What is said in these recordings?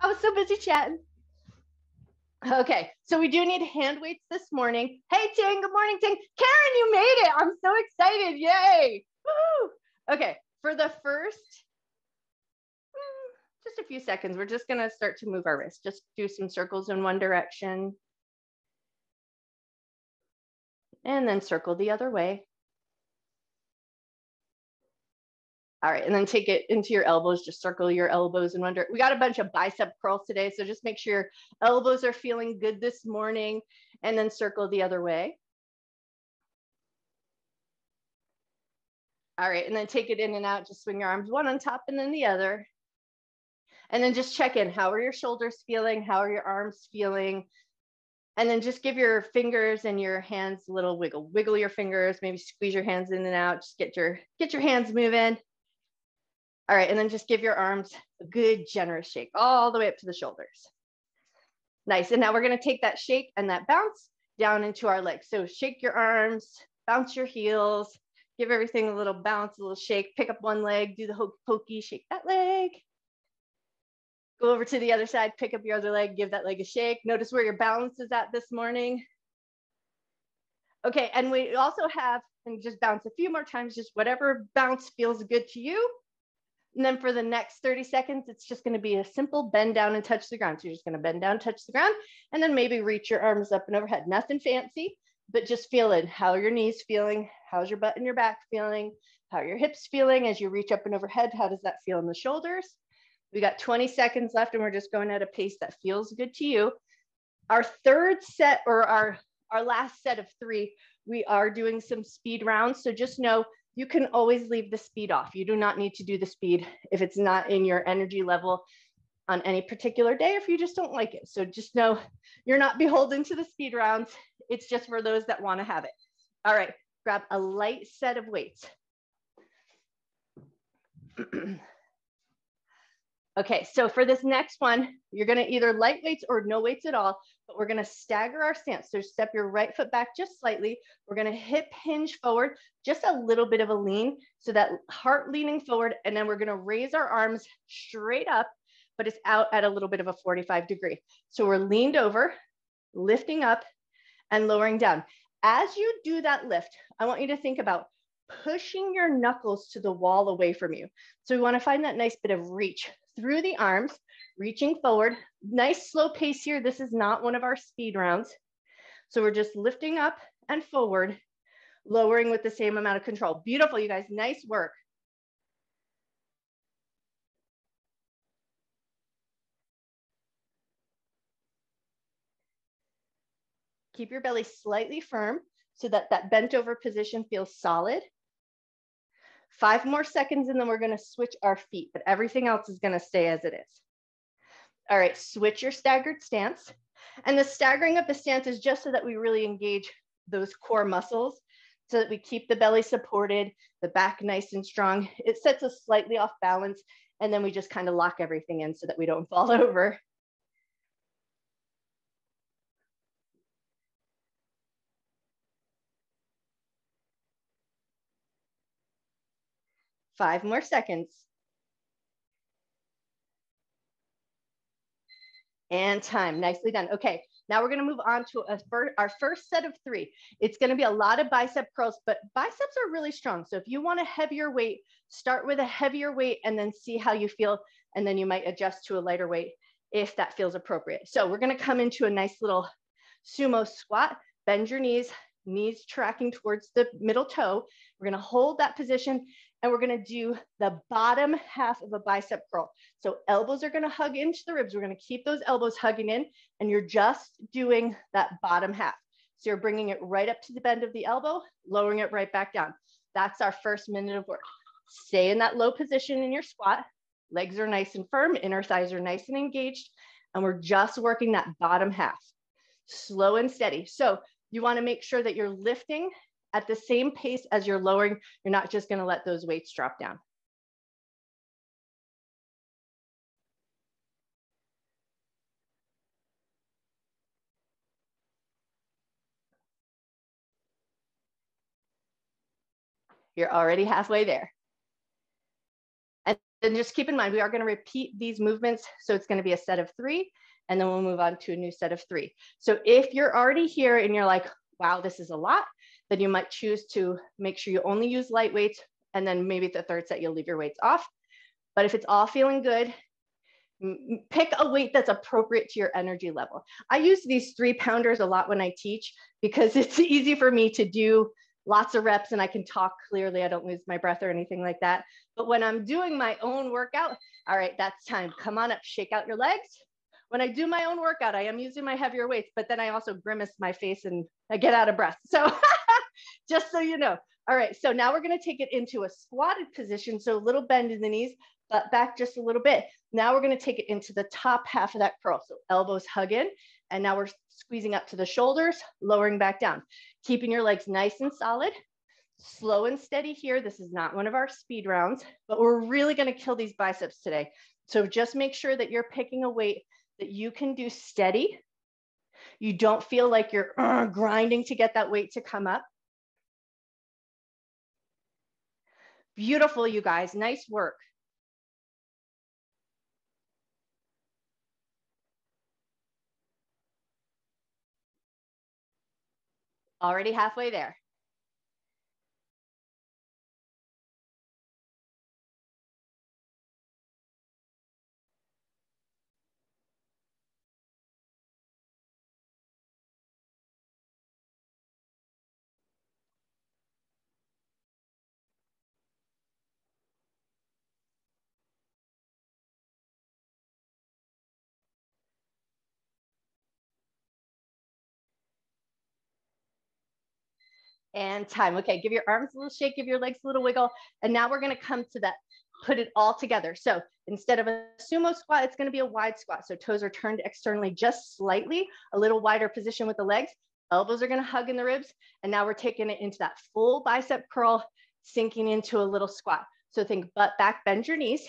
I was so busy chatting. Okay, so we do need hand weights this morning. Hey, Ting, good morning, Ting. Karen, you made it. I'm so excited. Yay. Woo! Okay, for the first, just a few seconds, we're just gonna start to move our wrists. Just do some circles in one direction. And then circle the other way. All right, and then take it into your elbows. Just circle your elbows in one direction. We got a bunch of bicep curls today, so just make sure your elbows are feeling good this morning, and then circle the other way. All right, and then take it in and out. Just swing your arms one on top and then the other. And then just check in. How are your shoulders feeling? How are your arms feeling? And then just give your fingers and your hands a little wiggle. Wiggle your fingers, maybe squeeze your hands in and out. Just get your hands moving. All right, and then just give your arms a good generous shake all the way up to the shoulders. Nice, and now we're gonna take that shake and that bounce down into our legs. So shake your arms, bounce your heels, give everything a little bounce, a little shake, pick up one leg, do the hokey pokey, shake that leg. Go over to the other side, pick up your other leg, give that leg a shake. Notice where your balance is at this morning. Okay, and we also have, and just bounce a few more times, just whatever bounce feels good to you. And then for the next 30 seconds, it's just gonna be a simple bend down and touch the ground. So you're just gonna bend down, touch the ground, and then maybe reach your arms up and overhead. Nothing fancy, but just feel it. How are your knees feeling? How's your butt and your back feeling? How are your hips feeling as you reach up and overhead? How does that feel in the shoulders? We got 20 seconds left and we're just going at a pace that feels good to you. Our third set, or our last set of 3, we are doing some speed rounds. So just know you can always leave the speed off. You do not need to do the speed if it's not in your energy level on any particular day, if you just don't like it. So just know you're not beholden to the speed rounds. It's just for those that want to have it. All right, grab a light set of weights. Okay, so for this next one, you're gonna either light weights or no weights at all, but we're gonna stagger our stance. So step your right foot back just slightly. We're gonna hip hinge forward, just a little bit of a lean, so that heart leaning forward, and then we're gonna raise our arms straight up, but it's out at a little bit of a 45 degree. So we're leaned over, lifting up and lowering down. As you do that lift, I want you to think about pushing your knuckles to the wall away from you. So we wanna find that nice bit of reach through the arms, reaching forward. Nice slow pace here. This is not one of our speed rounds. So we're just lifting up and forward, lowering with the same amount of control. Beautiful, you guys, nice work. Keep your belly slightly firm so that that bent over position feels solid. 5 more seconds and then we're gonna switch our feet, but everything else is gonna stay as it is. All right, switch your staggered stance. And the staggering of the stance is just so that we really engage those core muscles so that we keep the belly supported, the back nice and strong. It sets us slightly off balance, and then we just kind of lock everything in so that we don't fall over. Five more seconds. And time, nicely done. Okay, now we're gonna move on to our first set of 3. It's gonna be a lot of bicep curls, but biceps are really strong. So if you want a heavier weight, start with a heavier weight and then see how you feel. And then you might adjust to a lighter weight if that feels appropriate. So we're gonna come into a nice little sumo squat, bend your knees, knees tracking towards the middle toe. We're gonna hold that position and we're gonna do the bottom half of a bicep curl. So elbows are gonna hug into the ribs. We're gonna keep those elbows hugging in and you're just doing that bottom half. So you're bringing it right up to the bend of the elbow, lowering it right back down. That's our first minute of work. Stay in that low position in your squat. Legs are nice and firm, inner thighs are nice and engaged, and we're just working that bottom half. Slow and steady. So you wanna make sure that you're lifting at the same pace as you're lowering. You're not just gonna let those weights drop down. You're already halfway there. And And just keep in mind, we are going to repeat these movements. So it's going to be a set of 3, and then we'll move on to a new set of 3. So if you're already here and you're like, wow, this is a lot, then you might choose to make sure you only use light weights. And then maybe the third set, you'll leave your weights off. But if it's all feeling good, pick a weight that's appropriate to your energy level. I use these 3-pounders a lot when I teach because it's easy for me to do lots of reps and I can talk clearly. I don't lose my breath or anything like that. But when I'm doing my own workout, all right, that's time. Come on up, shake out your legs. When I do my own workout, I am using my heavier weights, but then I also grimace my face and I get out of breath. So just so you know. All right, so now we're going to take it into a squatted position. So a little bend in the knees, but back just a little bit. Now we're going to take it into the top half of that curl. So elbows hug in, and now we're squeezing up to the shoulders, lowering back down, keeping your legs nice and solid, slow and steady here. This is not one of our speed rounds, but we're really going to kill these biceps today. So just make sure that you're picking a weight that you can do steady. You don't feel like you're grinding to get that weight to come up. Beautiful, you guys. Nice work. Already halfway there. And time. Okay, give your arms a little shake, give your legs a little wiggle. And now we're going to come to that, put it all together. So instead of a sumo squat, it's going to be a wide squat. So toes are turned externally just slightly, a little wider position with the legs. Elbows are going to hug in the ribs. And now we're taking it into that full bicep curl, sinking into a little squat. So think butt back, bend your knees.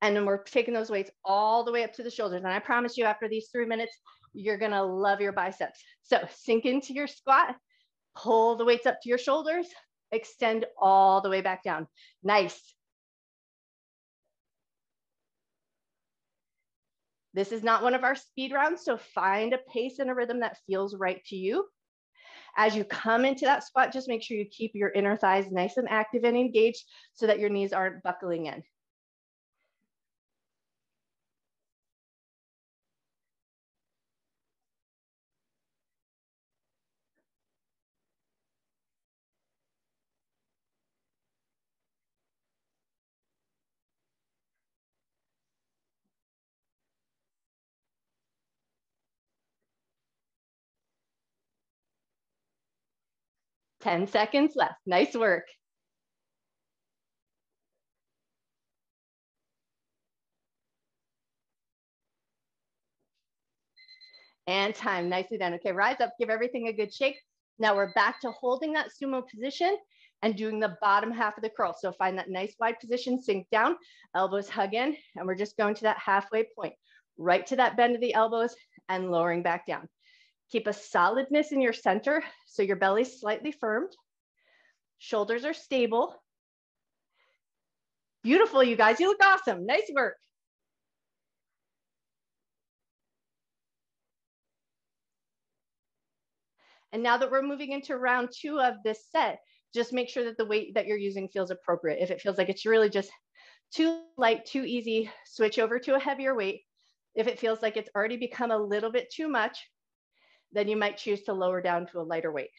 And then we're taking those weights all the way up to the shoulders. And I promise you, after these 3 minutes, you're going to love your biceps. So sink into your squat, pull the weights up to your shoulders, extend all the way back down. Nice. This is not one of our speed rounds, so find a pace and a rhythm that feels right to you. As you come into that squat, just make sure you keep your inner thighs nice and active and engaged so that your knees aren't buckling in. Ten seconds left. Nice work. And time. Nicely done. Okay, rise up, give everything a good shake. Now we're back to holding that sumo position and doing the bottom half of the curl. So find that nice wide position, sink down, elbows hug in, and we're just going to that halfway point, right to that bend of the elbows and lowering back down. Keep a solidness in your center so your belly's slightly firmed. Shoulders are stable. Beautiful, you guys. You look awesome. Nice work. And now that we're moving into round 2 of this set, just make sure that the weight that you're using feels appropriate. If it feels like it's really just too light, too easy, switch over to a heavier weight. If it feels like it's already become a little bit too much, then you might choose to lower down to a lighter weight.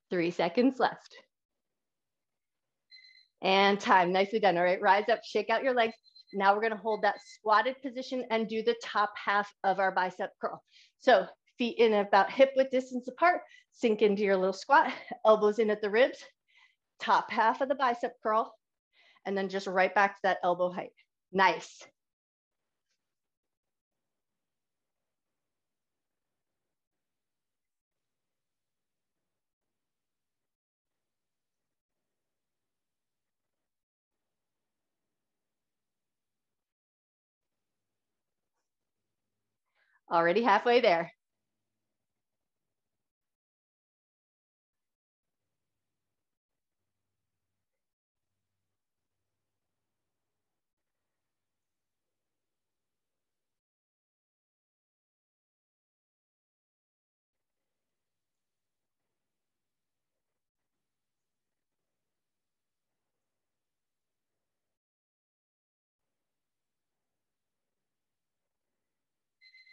Three seconds left. And time. Nicely done. All right, rise up, shake out your legs. Now we're going to hold that squatted position and do the top half of our bicep curl. So feet in about hip width distance apart, sink into your little squat, elbows in at the ribs, top half of the bicep curl, and then just right back to that elbow height. Nice. Already halfway there.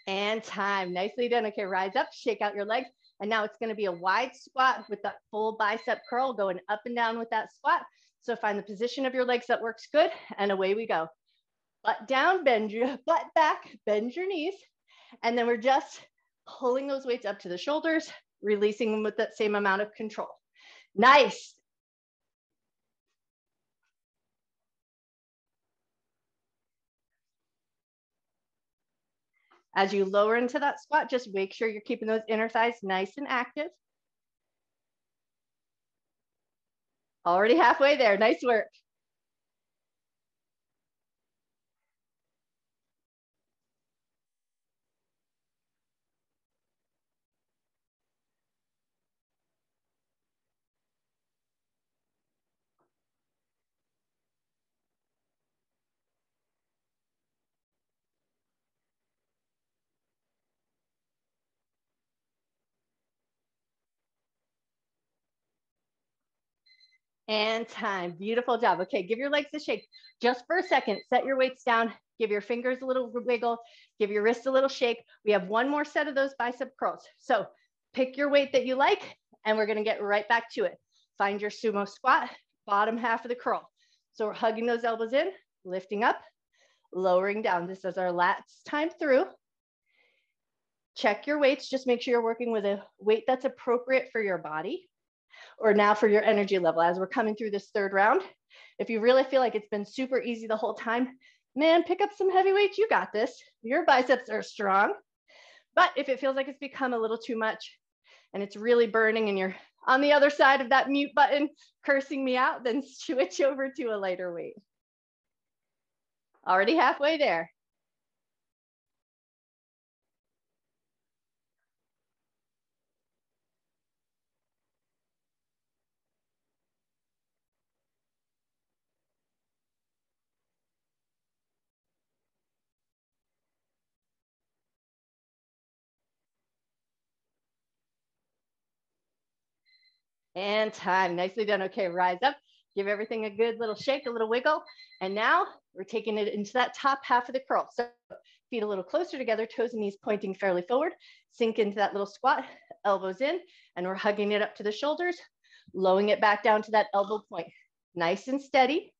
And time. Nicely done. Okay, rise up, shake out your legs. And now it's going to be a wide squat with that full bicep curl going up and down with that squat. So find the position of your legs that works good, and away we go. Butt down, bend your butt back, bend your knees. And then we're just pulling those weights up to the shoulders, releasing them with that same amount of control. Nice. As you lower into that squat, just make sure you're keeping those inner thighs nice and active. Already halfway there. Nice work. And time. Beautiful job. Okay, give your legs a shake just for a second. Set your weights down. Give your fingers a little wiggle. Give your wrist a little shake. We have one more set of those bicep curls. So pick your weight that you like, and we're going to get right back to it. Find your sumo squat, bottom half of the curl. So we're hugging those elbows in, lifting up, lowering down. This is our last time through. Check your weights. Just make sure you're working with a weight that's appropriate for your body, or now for your energy level as we're coming through this third round. If you really feel like it's been super easy the whole time, man, pick up some heavy weights. You got this. Your biceps are strong. But if it feels like it's become a little too much and it's really burning and you're on the other side of that mute button cursing me out, then switch over to a lighter weight. Already halfway there. And time. Nicely done. Okay, rise up. Give everything a good little shake, a little wiggle. And now we're taking it into that top half of the curl. So feet a little closer together, toes and knees pointing fairly forward. Sink into that little squat, elbows in, and we're hugging it up to the shoulders, lowering it back down to that elbow point. Nice and steady.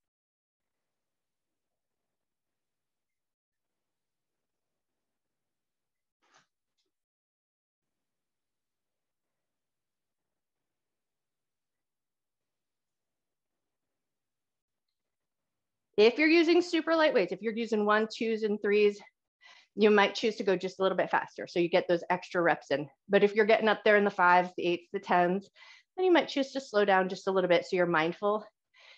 If you're using super light weights, if you're using 1, 2s, and 3s, you might choose to go just a little bit faster so you get those extra reps in. But if you're getting up there in the 5s, the 8s, the 10s, then you might choose to slow down just a little bit so you're mindful,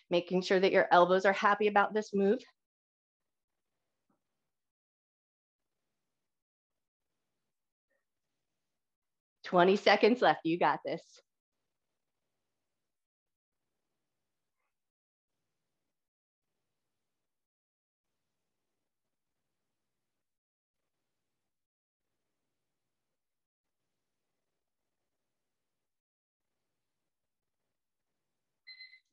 making sure that your elbows are happy about this move. "20 seconds left. You got this."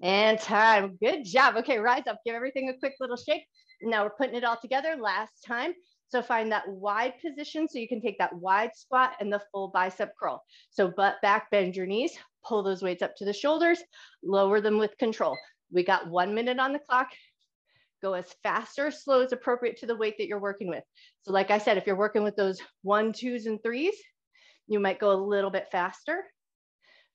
And time. Good job. Okay, rise up. Give everything a quick little shake. Now we're putting it all together last time. So find that wide position so you can take that wide squat and the full bicep curl. So butt back, bend your knees, pull those weights up to the shoulders, lower them with control. We got 1 minute on the clock. Go as fast or slow as appropriate to the weight that you're working with. So like I said, if you're working with those 1, 2s, and 3s, you might go a little bit faster.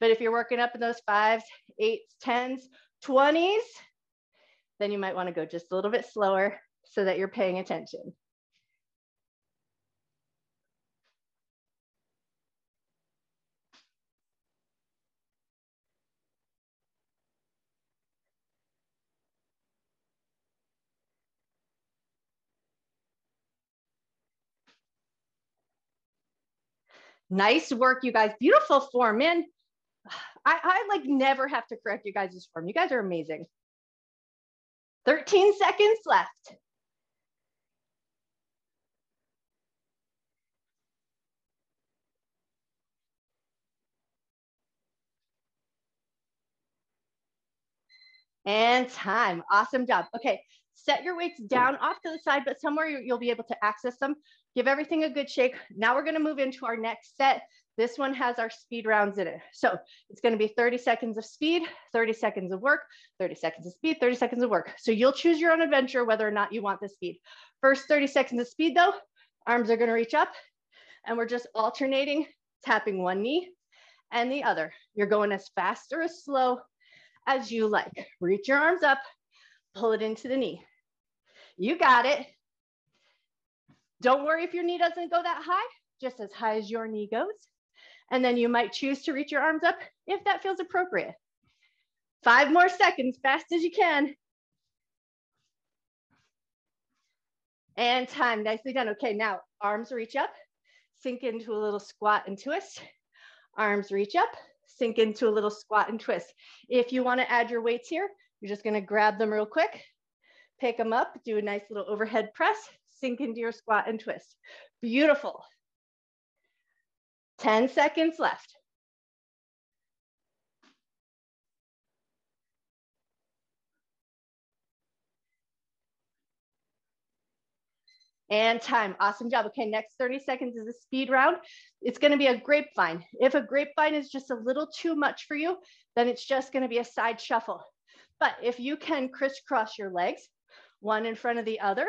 But if you're working up in those 5s, 8s, 10s, 20s, then you might want to go just a little bit slower so that you're paying attention. Nice work, you guys. Beautiful form, man. I like never have to correct you guys' form. You guys are amazing. 13 seconds left. And time. Awesome job. Okay, set your weights down off to the side, but somewhere you'll be able to access them. Give everything a good shake. Now we're gonna move into our next set. This one has our speed rounds in it. So it's gonna be 30 seconds of speed, 30 seconds of work, 30 seconds of speed, 30 seconds of work. So you'll choose your own adventure whether or not you want the speed. First 30 seconds of speed though, arms are gonna reach up and we're just alternating, tapping one knee and the other. You're going as fast or as slow as you like. Reach your arms up, pull it into the knee. You got it. Don't worry if your knee doesn't go that high, just as high as your knee goes. And then you might choose to reach your arms up if that feels appropriate. 5 more seconds, fast as you can. And time, nicely done. Okay, now arms reach up, sink into a little squat and twist. Arms reach up, sink into a little squat and twist. If you want to add your weights here, you're just going to grab them real quick, pick them up, do a nice little overhead press, sink into your squat and twist. Beautiful. 10 seconds left. And time. Awesome job. Okay, next 30 seconds is a speed round. It's going to be a grapevine. If a grapevine is just a little too much for you, then it's just going to be a side shuffle. But if you can crisscross your legs, one in front of the other,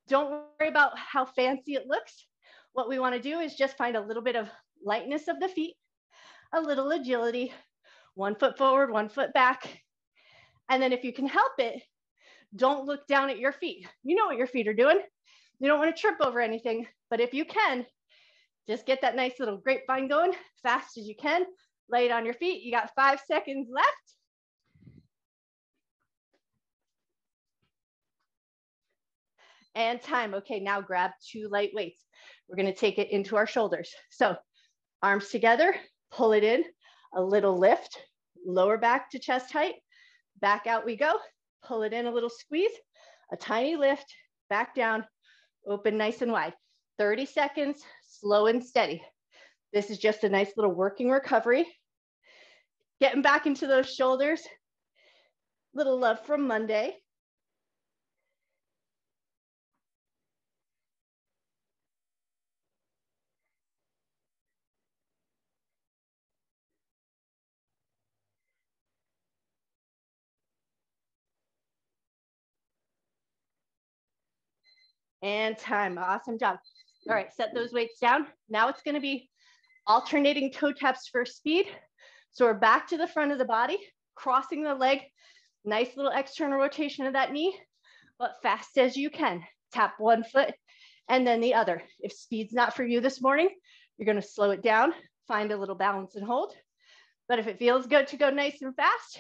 don't worry about how fancy it looks. What we want to do is just find a little bit of lightness of the feet, a little agility, 1 foot forward, 1 foot back. And then if you can help it, don't look down at your feet. You know what your feet are doing. You don't want to trip over anything, but if you can, just get that nice little grapevine going fast as you can. Lay it on your feet. You got 5 seconds left. And time. Okay, now grab 2 light weights. We're going to take it into our shoulders. So arms together, pull it in, a little lift, lower back to chest height, back out we go. Pull it in, a little squeeze, a tiny lift, back down, open nice and wide. 30 seconds, slow and steady. This is just a nice little working recovery. Getting back into those shoulders. Little love from Monday. And time. Awesome job. All right, set those weights down. Now it's going to be alternating toe taps for speed. So we're back to the front of the body, crossing the leg, nice little external rotation of that knee, but fast as you can. Tap one foot and then the other. If speed's not for you this morning, you're going to slow it down, find a little balance and hold. But if it feels good to go nice and fast,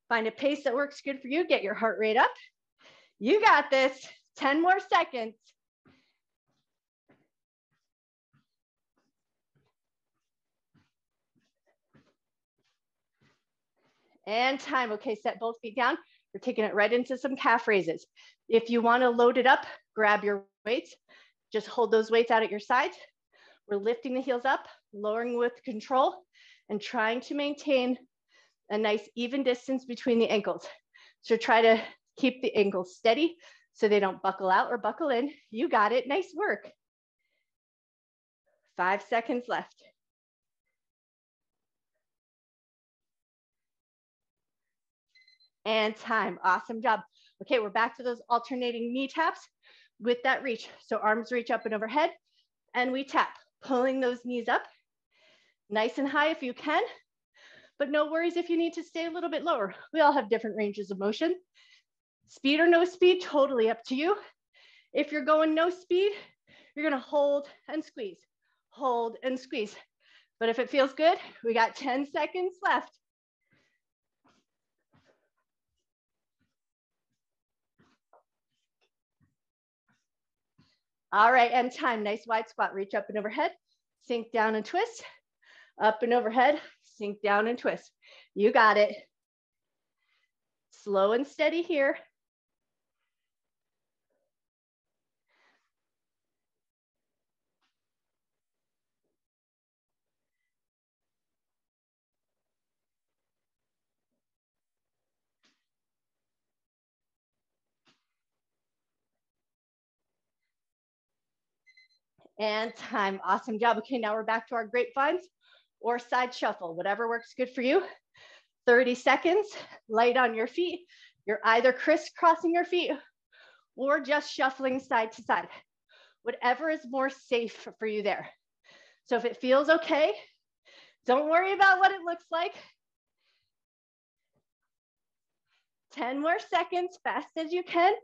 find a pace that works good for you, get your heart rate up. You got this. 10 more seconds. And time. Okay, set both feet down. We're taking it right into some calf raises. If you want to load it up, grab your weights. Just hold those weights out at your sides. We're lifting the heels up, lowering with control, and trying to maintain a nice even distance between the ankles. So try to keep the ankles steady so they don't buckle out or buckle in. You got it. Nice work. 5 seconds left. And time. Awesome job. Okay, we're back to those alternating knee taps with that reach. So arms reach up and overhead, and we tap, pulling those knees up nice and high if you can, but no worries if you need to stay a little bit lower. We all have different ranges of motion. Speed or no speed, totally up to you. If you're going no speed, you're gonna hold and squeeze, hold and squeeze. But if it feels good, we got 10 seconds left. All right, and time, nice wide squat, reach up and overhead, Sink down and twist. Up and overhead, sink down and twist. You got it. Slow and steady here. And time. Awesome job. Okay, now we're back to our grapevines or side shuffle, whatever works good for you. 30 seconds, light on your feet. You're either crisscrossing your feet or just shuffling side to side. Whatever is more safe for you there. So if it feels okay, don't worry about what it looks like. 10 more seconds, fast as you can,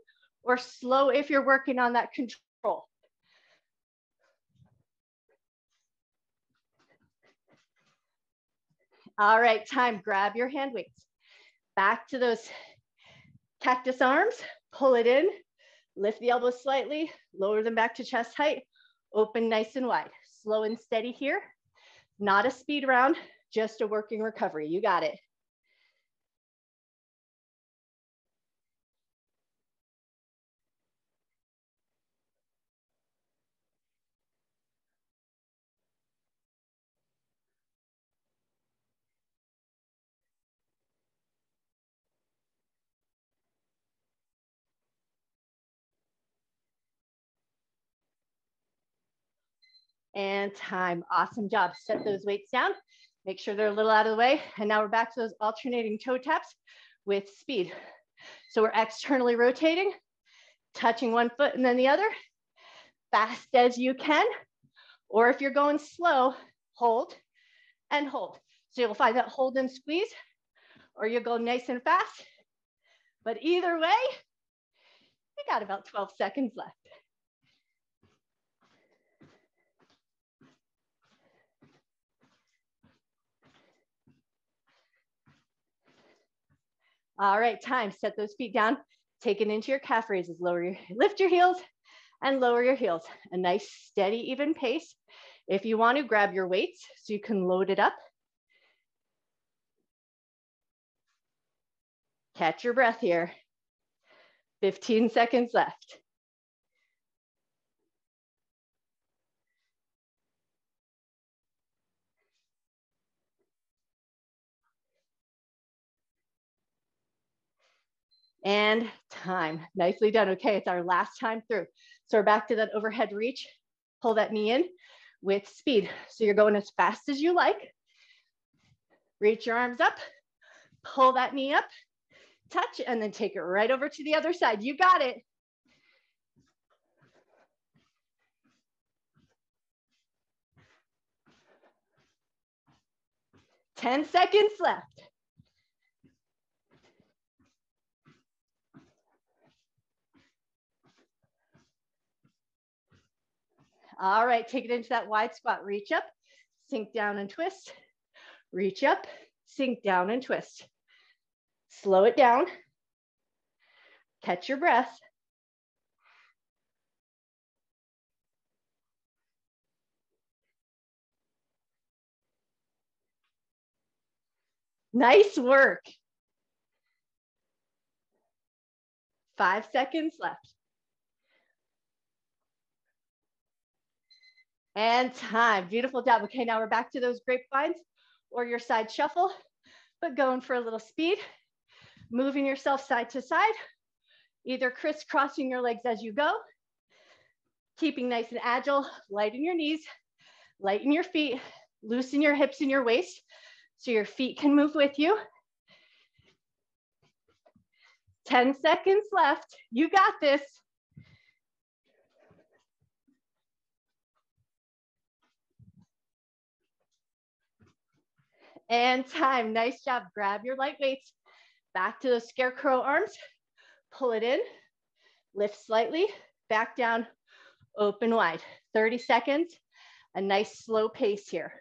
or slow if you're working on that control. All right, time. Grab your hand weights. Back to those cactus arms. Pull it in. Lift the elbows slightly. Lower them back to chest height. Open nice and wide. Slow and steady here. Not a speed round, just a working recovery. You got it. And time. Awesome job. Set those weights down. Make sure they're a little out of the way. And now we're back to those alternating toe taps with speed. So we're externally rotating, touching one foot and then the other, fast as you can. Or if you're going slow, hold and hold. So you'll find that hold and squeeze, or you'll go nice and fast. But either way, we got about 12 seconds left. All right, time. Set those feet down. Take it into your calf raises. Lift your heels and lower your heels. A nice, steady, even pace. If you want to, grab your weights so you can load it up. Catch your breath here. 15 seconds left. And time. Nicely done. Okay, it's our last time through. So we're back to that overhead reach. Pull that knee in with speed. So you're going as fast as you like. Reach your arms up, pull that knee up, touch, and then take it right over to the other side. You got it. Ten seconds left. All right, take it into that wide squat. Reach up, sink down and twist. Reach up, sink down and twist. Slow it down. Catch your breath. Nice work. 5 seconds left. And time. Beautiful job. Okay, now we're back to those grapevines or your side shuffle, but going for a little speed. Moving yourself side to side, either crisscrossing your legs as you go, keeping nice and agile, lighten your knees, lighten your feet, loosen your hips and your waist so your feet can move with you. 10 seconds left. You got this. And time. Nice job. Grab your light weights. Back to those scarecrow arms. Pull it in. Lift slightly. Back down. Open wide. 30 seconds. A nice slow pace here.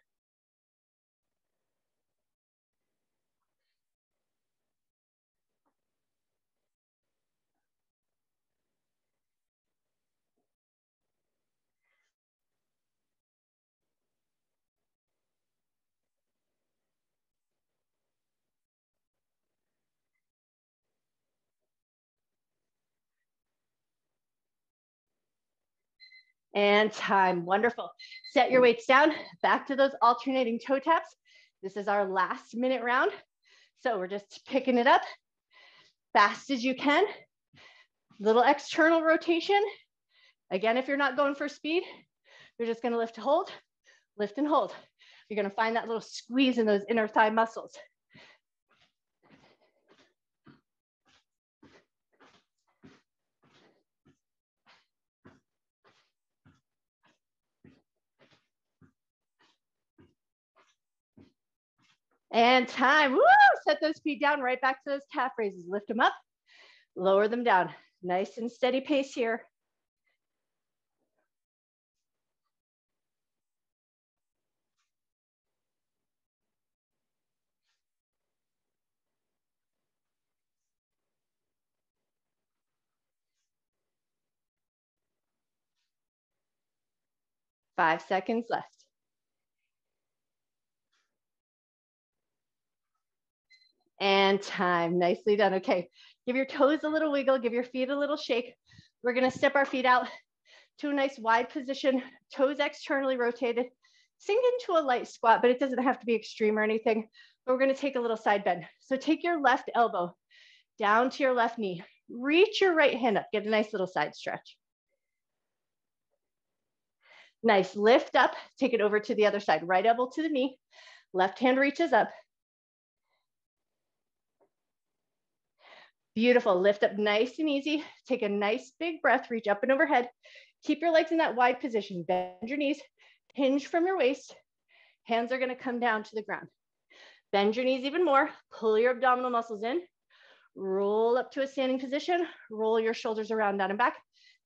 And time. Wonderful. Set your weights down, back to those alternating toe taps. This is our last minute round. So we're just picking it up fast as you can. Little external rotation. Again, if you're not going for speed, you're just going to lift and hold. You're going to find that little squeeze in those inner thigh muscles. And time. Woo! Set those feet down, right back to those calf raises. Lift them up, lower them down. Nice and steady pace here. Five seconds left. And time. Nicely done. Okay, give your toes a little wiggle, give your feet a little shake. We're gonna step our feet out to a nice wide position, toes externally rotated. Sink into a light squat, but it doesn't have to be extreme or anything. But we're gonna take a little side bend. So take your left elbow down to your left knee. Reach your right hand up, get a nice little side stretch. Nice, lift up, take it over to the other side. Right elbow to the knee, left hand reaches up. Beautiful, lift up nice and easy. Take a nice big breath, reach up and overhead. Keep your legs in that wide position. Bend your knees, hinge from your waist. Hands are gonna come down to the ground. Bend your knees even more, pull your abdominal muscles in. Roll up to a standing position, roll your shoulders around, down and back.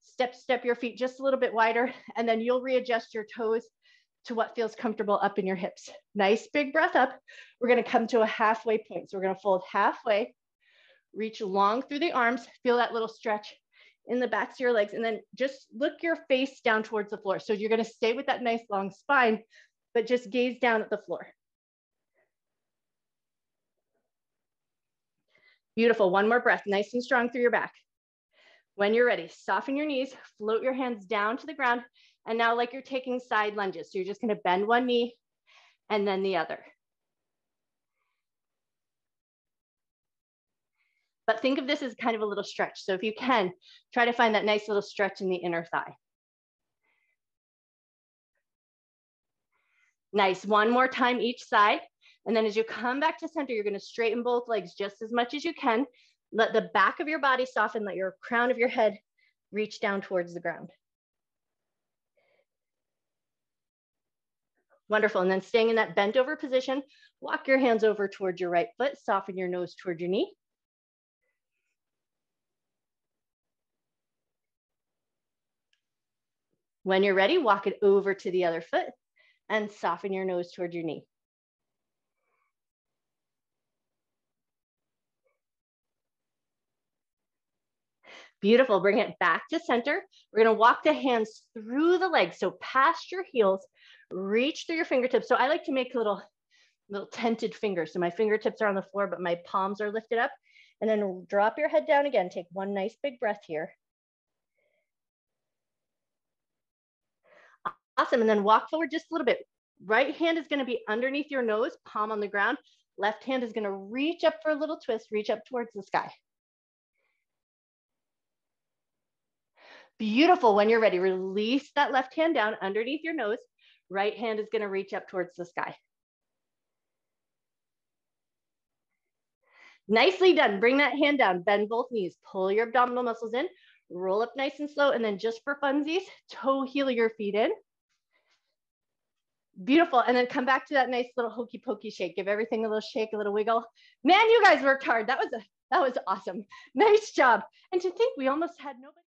Step your feet just a little bit wider, and then you'll readjust your toes to what feels comfortable up in your hips. Nice big breath up. We're gonna come to a halfway point. So we're gonna fold halfway, reach long through the arms, feel that little stretch in the backs of your legs, and then just look your face down towards the floor. So you're gonna stay with that nice long spine, but just gaze down at the floor. Beautiful, one more breath, nice and strong through your back. When you're ready, soften your knees, float your hands down to the ground, and now like you're taking side lunges. So you're just gonna bend one knee and then the other. But think of this as kind of a little stretch. So if you can, try to find that nice little stretch in the inner thigh. Nice, one more time each side. And then as you come back to center, you're gonna straighten both legs just as much as you can. Let the back of your body soften, let your crown of your head reach down towards the ground. Wonderful, and then staying in that bent over position, walk your hands over towards your right foot, soften your nose towards your knee. When you're ready, walk it over to the other foot and soften your nose towards your knee. Beautiful, bring it back to center. We're gonna walk the hands through the legs, so past your heels, reach through your fingertips. So I like to make little tented fingers. So my fingertips are on the floor, but my palms are lifted up. And then drop your head down again. Take one nice big breath here. Awesome, and then walk forward just a little bit. Right hand is gonna be underneath your nose, palm on the ground. Left hand is gonna reach up for a little twist, reach up towards the sky. Beautiful, when you're ready, release that left hand down underneath your nose. Right hand is gonna reach up towards the sky. Nicely done, bring that hand down, bend both knees, pull your abdominal muscles in, roll up nice and slow, and then just for funsies, toe heel your feet in. Beautiful, and then come back to that nice little hokey pokey shake. Give everything a little shake, a little wiggle. Man, you guys worked hard. That was awesome. Nice job. And to think we almost had nobody.